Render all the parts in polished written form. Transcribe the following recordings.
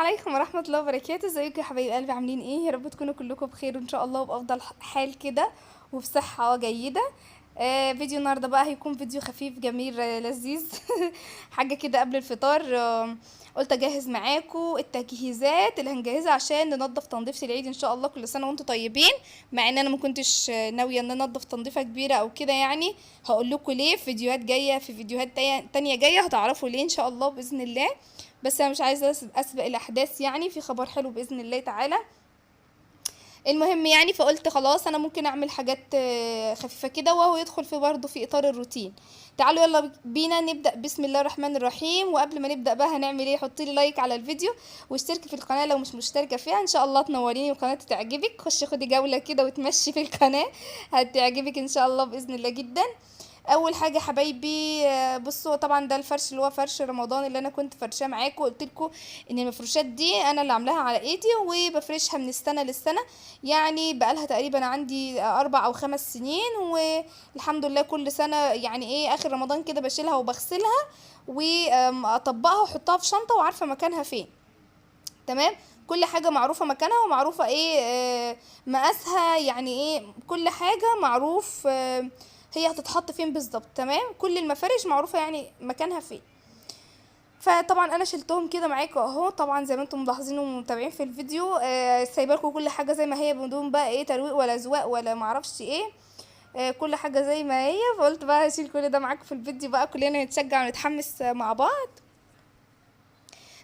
عليكم ورحمة الله وبركاته. ازيكم يا حبايب قلبي؟ عاملين ايه؟ يا رب تكونوا كلكم بخير ان شاء الله وبأفضل حال كده وفي صحة جيدة. فيديو النهاردة بقى هيكون فيديو خفيف جميل لذيذ حاجة كده قبل الفطار. قلت اجهز معاكم التجهيزات اللي هنجهزها عشان ننضف تنظيفة العيد ان شاء الله. كل سنة وانتم طيبين. مع ان انا ما كنتش ناوية ان انا انضف تنظيفة كبيرة او كده يعني. هقول لكم ليه في فيديوهات جاية، في فيديوهات تانية جاية هتعرفوا ليه ان شاء الله بإذن الله. بس انا مش عايزه اسبق الاحداث يعني، في خبر حلو باذن الله تعالى. المهم يعني فقلت خلاص انا ممكن اعمل حاجات خفيفه كده وهو يدخل في برضه في اطار الروتين. تعالوا يلا بينا نبدا بسم الله الرحمن الرحيم. وقبل ما نبدا بقى هنعمل ايه؟ حطي لي لايك على الفيديو واشتركي في القناه لو مش مشتركه فيها ان شاء الله تنوريني والقناه تعجبك. خشي خدي جوله كده وتمشي في القناه هتعجبك ان شاء الله باذن الله جدا. اول حاجه حبايبي، بصوا طبعا ده الفرش اللي هو فرش رمضان اللي انا كنت فرشاه معاكم. قلت لكم ان المفروشات دي انا اللي عاملاها على ايدي وبفرشها من السنه للسنه. يعني بقالها تقريبا عندي 4 أو 5 سنين، والحمد لله كل سنه يعني ايه اخر رمضان كده بشيلها وبغسلها واطبقها واحطها في شنطه وعارفه مكانها فين. تمام. كل حاجة معروفة مكانها ومعروفة ايه مقاسها، يعني ايه كل حاجة معروف هي هتتحط فين بالظبط. تمام. كل المفارش معروفة يعني مكانها فين. فطبعا انا شلتهم كده معاكم اهو. طبعا زي ما انتم ملاحظين ومتابعين في الفيديو سايبه لكم كل حاجه زي ما هي بدون بقى ايه ترويق ولا زواق ولا معرفش ايه. كل حاجه زي ما هي. فقلت بقى هشيل كل ده معاكم في الفيديو بقى كلنا نتشجع ونتحمس مع بعض.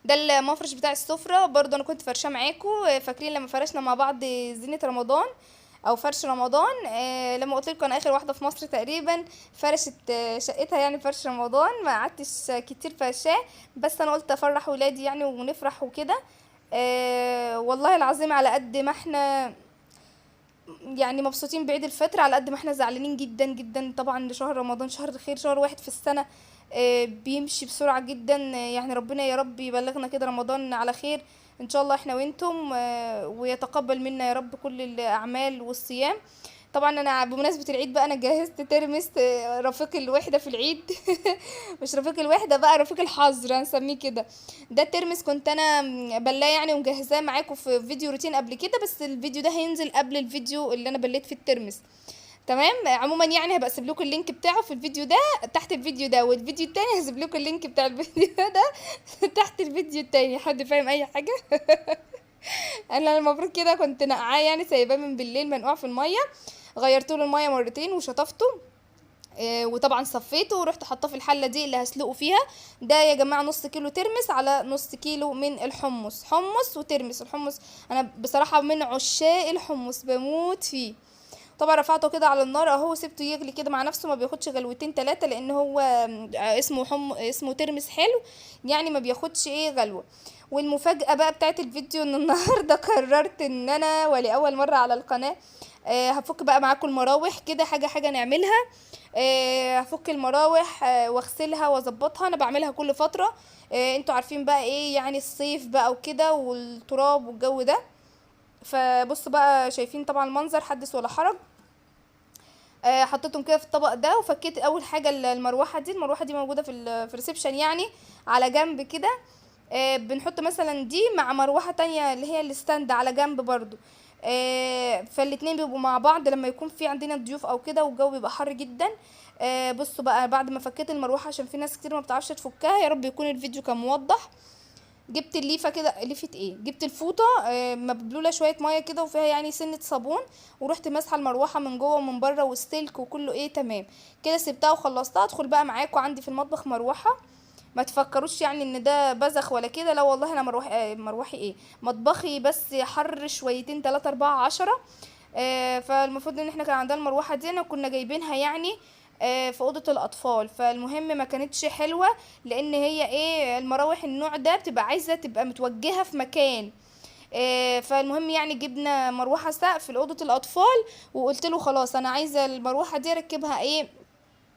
ده المفرش بتاع السفرة برضو انا كنت فرشاه معاكم. فاكرين لما فرشنا مع بعض زينة رمضان او فرش رمضان؟ لما قلت لكم انا اخر واحده في مصر تقريبا فرشت شقتها يعني فرش رمضان. ما قعدتش كتير فرشاه بس انا قلت افرح ولادي يعني ونفرح وكده. والله العظيم على قد ما احنا يعني مبسوطين بعيد الفطر على قد ما احنا زعلانين جدا جدا. طبعا شهر رمضان شهر الخير، شهر واحد في السنة بيمشي بسرعة جدا. يعني ربنا يا رب يبلغنا كده رمضان على خير ان شاء الله احنا وانتم، ويتقبل منا يا رب كل الاعمال والصيام. طبعا انا بمناسبة العيد بقى انا جهزت ترمس رفيق الوحدة في العيد مش رفيق الوحدة بقى، رفيق الحظر هنسميه كده. ده الترمس كنت انا بلاه يعني ومجهزاه معاكم في فيديو روتين قبل كده، بس الفيديو ده هينزل قبل الفيديو اللي انا بليت فيه الترمس. تمام. عموما يعني هبقى اسيب لكم اللينك بتاعه في الفيديو ده تحت الفيديو ده، والفيديو التاني هسيب لكم اللينك بتاع الفيديو ده تحت الفيديو التاني. حد فاهم اي حاجة؟ انا المفروض كده كنت نقعاه يعني سايباه من بالليل منقوع في المية. غيرت له المية مرتين وشطفته. وطبعا صفيته ورحت حاطاه في الحله دي اللي هسلقه فيها. ده يا جماعه نص كيلو ترمس على نص كيلو من الحمص. حمص وترمس. الحمص انا بصراحه من عشاق الحمص بموت فيه. طبعا رفعته كده على النار اهو سبته يغلي كده مع نفسه، ما بياخدش غلوتين 3 لان هو اسمه ترمس حلو يعني ما بياخدش ايه غلوه. والمفاجأة بقى بتاعت الفيديو ان النهاردة قررت ان انا ولأول مرة على القناة هفك بقى معاكم المراوح كده حاجة حاجة نعملها. هفك المراوح واغسلها واظبطها. انا بعملها كل فترة. انتوا عارفين بقى ايه يعني الصيف بقى وكده والتراب والجو ده. فبصوا بقى شايفين طبعا المنظر حدث ولا حرج. حطيتهم كده في الطبق ده وفكيت اول حاجة المروحة دي موجودة في الريسبشن يعني على جنب كده. بنحط مثلا دي مع مروحة تانية اللي هي الستاند على جنب برضو. فالاتنين بيبقوا مع بعض لما يكون في عندنا ضيوف او كده والجو بيبقى حر جدا. بصوا بقى بعد ما فكيت المروحة عشان في ناس كتير ما بتعرفش تفكها، يا رب يكون الفيديو كان موضح. جبت الليفه كده، ليفه ايه، جبت الفوطه مبلوله شويه ميه كده وفيها يعني سنه صابون، ورحت ماسحه المروحه من جوه ومن بره والسلك وكله ايه تمام كده. سبتها وخلصتها. ادخل بقى معاكم عندي في المطبخ مروحه. ما تفكروش يعني ان ده بزخ ولا كده، لا والله انا مروحي ايه مطبخي بس حر شويتين 3 4 10. فالمفروض ان احنا كان عندنا المروحه دي انا كنا جايبينها يعني في اوضه الاطفال. فالمهم ما كانتش حلوه لان هي ايه المراوح النوع ده بتبقى عايزه تبقى متوجهه في مكان. فالمهم يعني جبنا مروحه سقف لاوضه الاطفال وقلت له خلاص انا عايزه المروحه دي اركبها ايه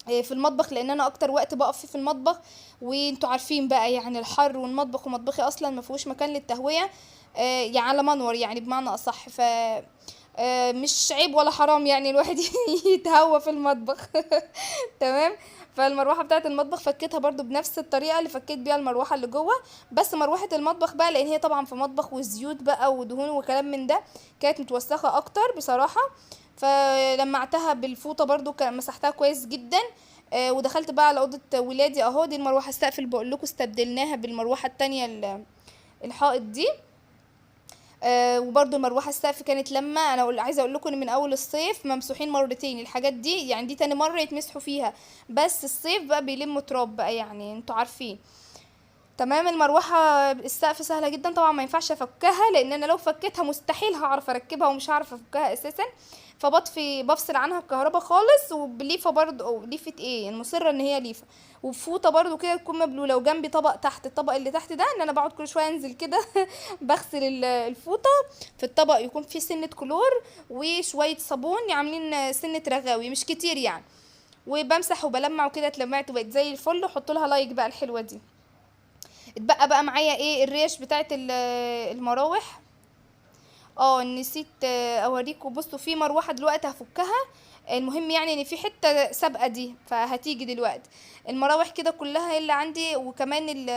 في المطبخ لان انا اكتر وقت بقف فيه في المطبخ. وانتوا عارفين بقى يعني الحر والمطبخ ومطبخي اصلا ما فيهوش مكان للتهويه. يعني على منور يعني بمعنى اصح. مش عيب ولا حرام يعني الواحد يتهوى في المطبخ تمام. فالمروحه بتاعه المطبخ فكيتها برضو بنفس الطريقه اللي فكيت بيها المروحه اللي جوه. بس مروحه المطبخ بقى لان هي طبعا في مطبخ وزيوت بقى ودهون وكلام من ده، كانت متوسخه اكتر بصراحه. فلمعتها بالفوطه برضو، مسحتها كويس جدا. ودخلت بقى على اوضه ولادي اهو. دي المروحه السقف اللي بقول لكم استبدلناها بالمروحه التانية الحائط دي. وبرضو المروحه السقف كانت لما انا عايزه اقول لكم ان من اول الصيف ممسوحين مرتين الحاجات دي، يعني دي تاني مره يتمسحوا فيها. بس الصيف بقى بيلموا تراب بقى، يعني انتوا عارفين. تمام. المروحه السقف سهله جدا طبعا، ما ينفعش افكها لان انا لو فكيتها مستحيل هعرف اركبها ومش هعرف افكها اساسا. بفصل عنها الكهرباء خالص، وبليفه برضو، او ليفه ايه المصره ان هي ليفه، وفوطه برضو كده تكون مبلوله، وجنبي طبق تحت. الطبق اللي تحت ده ان انا بقعد كل شويه انزل كده بغسل الفوطه في الطبق، يكون فيه سنه كلور وشويه صابون عاملين سنه رغاوي مش كتير يعني، وبمسح وبلمع وكده. اتلمعت وبقت زي الفل. وحط لها لايك بقى الحلوه دي. اتبقى بقى معايا ايه الريش بتاعت المراوح. نسيت اوريكم. بصوا في مروحه دلوقتي هفكها. المهم يعني ان في حته سابقه دي فهتيجي دلوقتي. المراوح كده كلها اللي عندي، وكمان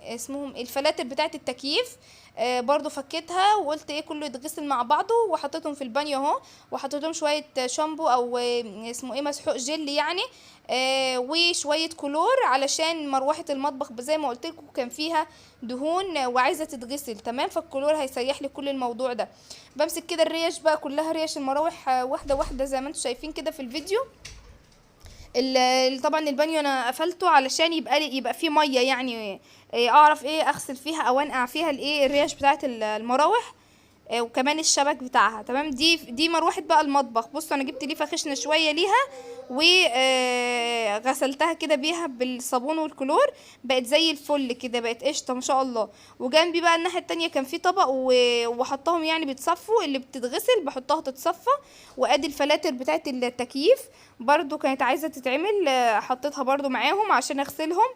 اسمهم الفلاتر بتاعت التكييف. برضو فكيتها وقلت ايه كله يتغسل مع بعضه، وحطيتهم في البانيو اهو. وحطيت لهم شويه شامبو او اسمه ايه مسحوق جل يعني. وشويه كلور علشان مروحه المطبخ زي ما قلت لكم كان فيها دهون وعايزه تتغسل. تمام. فالكلور هيسيح لي كل الموضوع ده. بمسك كده الريش بقى كلها، ريش المراوح واحده واحده زي ما انتم شايفين كده في الفيديو. طبعا البانيو انا قفلته علشان يبقى فيه ميه يعني، اعرف ايه اغسل فيها او انقع فيها الايه الريش بتاعه المراوح. وكمان الشبك بتاعها. تمام. دي مروحه بقى المطبخ. بصوا انا جبت ليفه خشنه شويه ليها، وغسلتها كده بيها بالصابون والكلور، بقت زي الفل كده، بقت قشطه ما شاء الله. وجنبي بقى الناحيه التانية كان في طبق وحطهم يعني بيتصفوا، اللي بتتغسل بحطها تتصفى. وادي الفلاتر بتاعت التكييف برضو كانت عايزه تتعمل، حطيتها برضو معاهم عشان اغسلهم.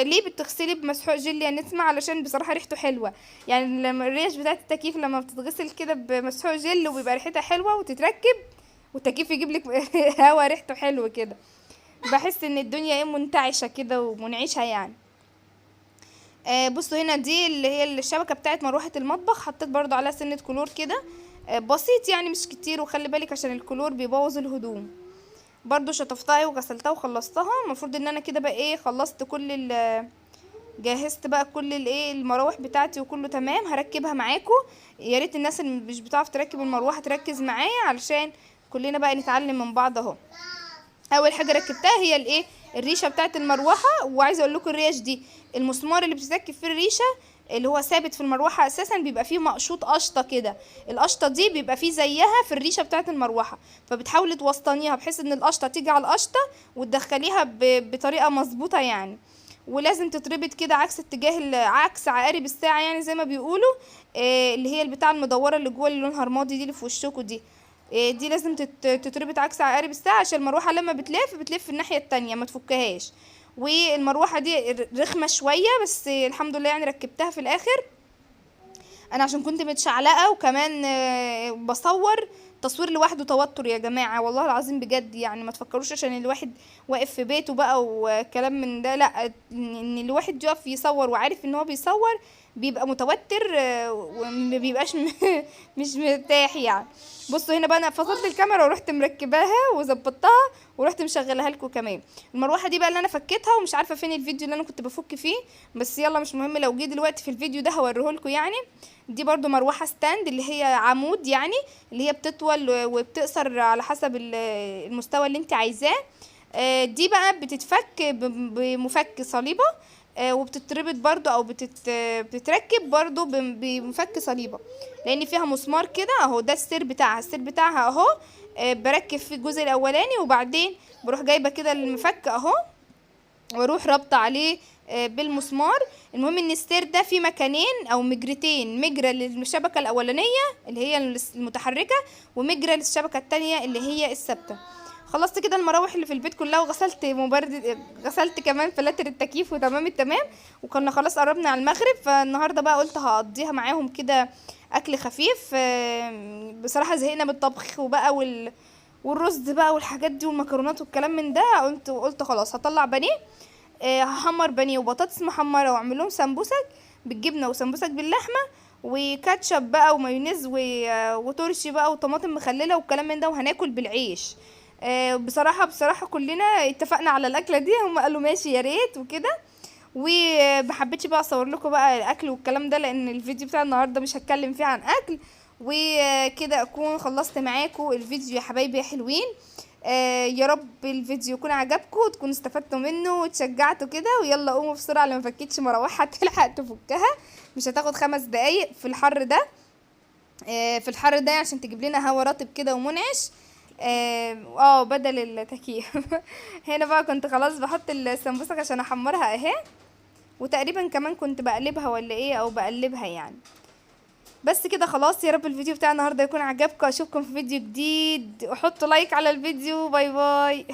ليه بتغسلي بمسحوق جل يا نسمة؟ علشان بصراحة ريحته حلوة. يعني لما الريش بتاعت التكييف لما بتتغسل كده بمسحوق جل وبيبقى ريحتها حلوة وتتركب، والتكييف يجيب لك هوا ريحته حلو كده، بحس ان الدنيا ايه منتعشة كده ومنعشة يعني. بصوا هنا دي اللي هي الشبكة بتاعت مروحة المطبخ، حطيت برضو عليها سنة كلور كده بسيط يعني مش كتير. وخلي بالك عشان الكلور بيبوظ الهدوم. برضو شطفتها وغسلتها وخلصتها. المفروض ان انا كده بقى ايه خلصت جهزت بقى كل الايه المراوح بتاعتي وكله تمام. هركبها معاكم. يا ريت الناس اللي مش بتعرف تركب المروحه تركز معايا علشان كلنا بقى نتعلم من بعض اهو. اول حاجه ركبتها هي الايه الريشه بتاعت المروحه. وعايزه اقول لكم الريش دي المسمار اللي بتتركب في الريشه اللي هو ثابت في المروحه اساسا بيبقى فيه مقشوط قشطه كده. القشطه دي بيبقى فيه زيها في الريشه بتاعت المروحه، فبتحاولي توسطنيها بحيث ان القشطه تيجي على القشطه وتدخليها بطريقه مظبوطه يعني. ولازم تتربط كده عكس عكس عقارب الساعه يعني زي ما بيقولوا. اللي هي البتاعه المدوره اللي جوه اللي لونها رمادي دي اللي في وشكوا دي. دي لازم تتربط عكس عقارب الساعه عشان المروحه لما بتلف الناحيه التانية ما تفكهاش. والمروحه دي رخمه شويه بس الحمد لله يعني ركبتها في الاخر. انا عشان كنت متشعلقه وكمان بصور تصوير لوحده توتر يا جماعه والله العظيم بجد. يعني ما تفكروش عشان الواحد واقف في بيته بقى وكلام من ده، لا، ان الواحد يقف يصور وعارف ان هو بيصور بيبقى متوتر وما بيبقاش مش مرتاح يعني. بصوا هنا بقى انا فصلت الكاميرا ورحت مركباها وظبطتها ورحت مشغلها لكم كمان. المروحه دي بقى اللي انا فكيتها ومش عارفه فين الفيديو اللي انا كنت بفك فيه، بس يلا مش مهم لو جه دلوقتي في الفيديو ده هوريه لكم يعني. دي برضو مروحه ستاند اللي هي عمود يعني، اللي هي بتطول وبتقصر على حسب المستوى اللي انت عايزاه. دي بقى بتتفك بمفك صليبه، وبتتربط برضو او بتتركب برضو بمفك صليبه، لان فيها مسمار كده اهو. ده السير بتاعها اهو. بركب في الجزء الاولاني وبعدين بروح جايبه كده المفك اهو واروح رابطه عليه بالمسمار. المهم ان السير ده فيه مكانين او مجرتين، مجرى للشبكه الاولانيه اللي هي المتحركه، ومجرى للشبكه التانية اللي هي الثابته. خلصت كده المراوح اللي في البيت كلها وغسلت غسلت كمان فلاتر التكييف وتمام التمام. وكنا خلاص قربنا على المغرب، فالنهارده بقى قلت هقضيها معاهم كده اكل خفيف. بصراحه زهقنا من الطبخ وبقى والرز بقى والحاجات دي والمكرونات والكلام من ده، قلت خلاص هطلع بانيه. هحمر بانيه وبطاطس محمره واعمل لهم سمبوسك بالجبنه وسمبوسك باللحمه وكاتشب بقى ومايونيز وترشي بقى وطماطم مخلله والكلام من ده، وهناكل بالعيش. بصراحه كلنا اتفقنا على الاكله دي، هم قالوا ماشي يا ريت وكده. ومحبتش بقى اصور لكم بقى الاكل والكلام ده، لان الفيديو بتاع النهارده مش هتكلم فيه عن اكل. وكده اكون خلصت معاكم الفيديو يا حبايبي يا حلوين. يا رب الفيديو يكون عجبكم وتكونوا استفدتوا منه وتشجعتوا كده. ويلا قوموا بسرعه، لما فكتش مروحه تلحق تفكها، مش هتاخد 5 دقايق في الحر ده. في الحر ده عشان تجيب لنا هوا رطب كده ومنعش، بدل التكييف. هنا بقى كنت خلاص بحط السمبوسك عشان احمرها اهي، وتقريبا كمان كنت بقلبها ولا ايه، او بقلبها يعني. بس كده خلاص، يا رب الفيديو بتاع النهارده يكون عجبكم. اشوفكم في فيديو جديد، وحطوا لايك على الفيديو. باي باي.